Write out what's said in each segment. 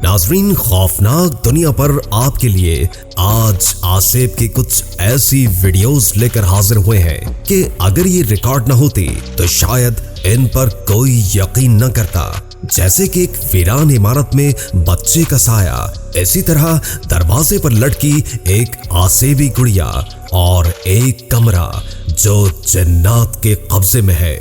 नाजरीन, खौफनाक दुनिया पर आपके लिए आज आसिफ की कुछ ऐसी वीडियोस लेकर हाजिर हुए हैं कि अगर ये रिकॉर्ड न होती तो शायद इन पर कोई यकीन न करता। जैसे कि एक वीरान इमारत में बच्चे का साया, इसी तरह दरवाजे पर लटकी एक आसेबी गुड़िया और एक कमरा जो जन्नत के कब्जे में है।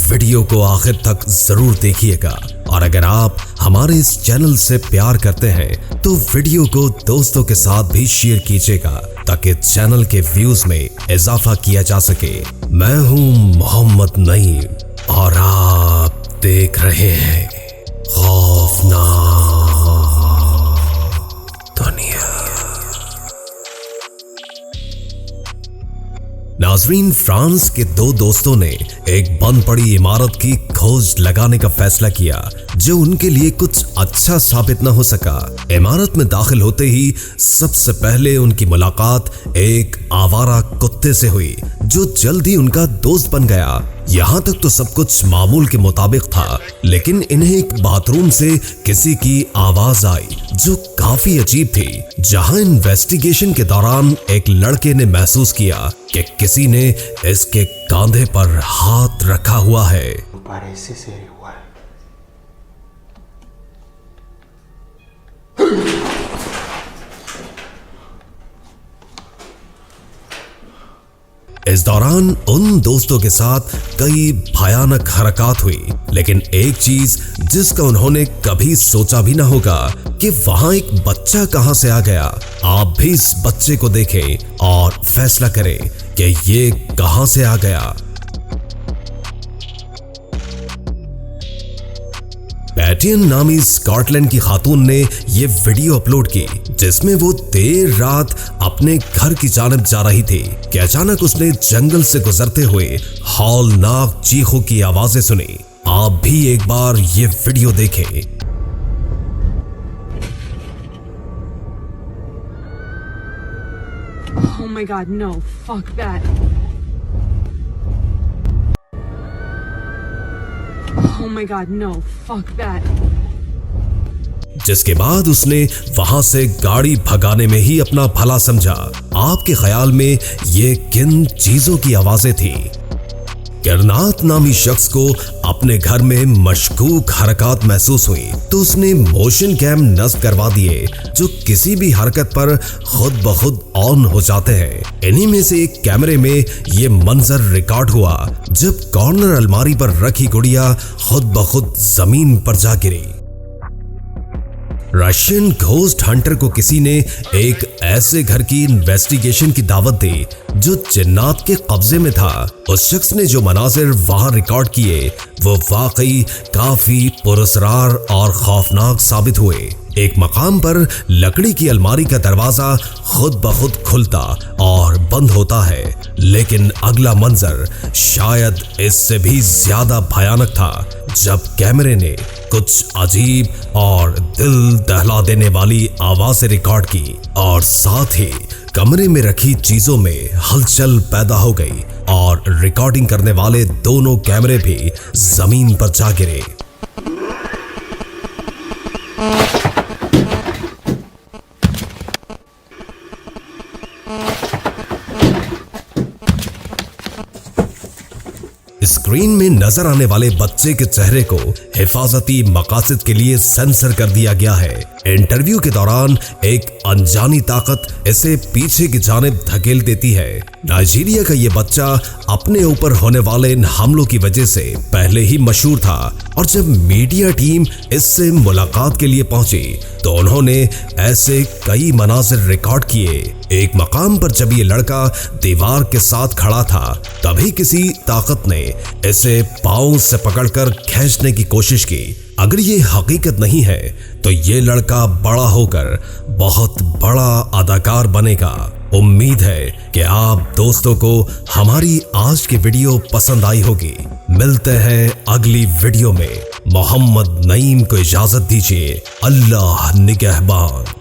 वीडियो को आखिर तक जरूर देखिएगा और अगर आप हमारे इस चैनल से प्यार करते हैं तो वीडियो को दोस्तों के साथ भी शेयर कीजिएगा ताकि चैनल के व्यूज में इजाफा किया जा सके। मैं हूं मोहम्मद नईम और आप देख रहे हैं खौफनाक दुनिया। नाजरीन, फ्रांस के दो दोस्तों ने एक बंद पड़ी इमारत की खोज लगाने का फैसला किया जो उनके लिए कुछ अच्छा साबित न हो सका। इमारत में दाखिल होते ही सबसे पहले उनकी मुलाकात एक आवारा कुत्ते से हुई जो जल्द ही उनका दोस्त बन गया। यहाँ तक तो सब कुछ मामूल के मुताबिक था, लेकिन इन्हें एक बाथरूम से किसी की आवाज आई जो काफी अजीब थी। जहाँ इन्वेस्टिगेशन के दौरान एक लड़के ने महसूस किया कि किसी ने इसके कंधे पर हाथ रखा हुआ है। इस दौरान उन दोस्तों के साथ कई भयानक हरकत हुई, लेकिन एक चीज जिसका उन्होंने कभी सोचा भी ना होगा कि वहां एक बच्चा कहां से आ गया। आप भी इस बच्चे को देखें और फैसला करें कि ये कहां से आ गया। पैटियन नामी स्कॉटलैंड की खातून ने ये वीडियो अपलोड की जिसमें वो देर रात अपने घर की जानिब जा रही थी कि अचानक उसने जंगल से गुजरते हुए हौलनाक चीखों की आवाजें सुनी। आप भी एक बार ये वीडियो देखें। Oh my God, no, fuck that. Oh my God, no, fuck that. जिसके बाद उसने वहां से गाड़ी भगाने में ही अपना भला समझा। आपके ख्याल में ये किन चीजों की आवाजें थी? करनात नामी शख्स को अपने घर में मशकूक हरकत महसूस हुई तो उसने मोशन कैम नस्ब करवा दिए जो किसी भी हरकत पर खुद ब खुद ऑन हो जाते हैं। इन्हीं में से एक कैमरे में ये मंजर रिकॉर्ड हुआ जब कॉर्नर अलमारी पर रखी गुड़िया खुद ब खुद जमीन पर जा गिरी। रशियन घोस्ट हंटर को किसी ने एक ऐसे घर की इन्वेस्टिगेशन की दावत दी जो जिन्नात के कब्जे में था। उस शख्स ने जो मनाजिर वहां रिकॉर्ड किए वो वाकई काफी पुरस्कार और खौफनाक साबित हुए। एक मकाम पर लकड़ी की अलमारी का दरवाजा खुद ब खुद खुलता और बंद होता है, लेकिन अगला मंजर शायद इससे भी ज्यादा भयानक था जब कैमरे ने कुछ अजीब और दिल दहला देने वाली आवाजें रिकॉर्ड की और साथ ही कमरे में रखी चीजों में हलचल पैदा हो गई और रिकॉर्डिंग करने वाले दोनों कैमरे भी जमीन पर जा गिरे। स्क्रीन में नजर आने वाले बच्चे के चेहरे को हिफाजती मकासद के लिए सेंसर कर दिया गया है। इंटरव्यू के दौरान एक अनजानी ताकत इसे पीछे की जानिब धकेल देती है। नाइजीरिया का ये बच्चा अपने ऊपर होने वाले इन हमलों की वजह से पहले ही मशहूर था और जब मीडिया टीम इससे मुलाकात के लिए पहुंची तो उन्होंने ऐसे कई मनाजिर रिकॉर्ड किए। एक मकाम पर जब ये लड़का दीवार के साथ खड़ा था तभी किसी ताकत ने इसे पांव से पकड़कर खींचने की कोशिश की। अगर ये हकीकत नहीं है तो ये लड़का बड़ा होकर बहुत बड़ा अदाकार बनेगा। उम्मीद है कि आप दोस्तों को हमारी आज की वीडियो पसंद आई होगी। मिलते हैं अगली वीडियो में। मोहम्मद नईम को इजाजत दीजिए। अल्लाह निगहबान।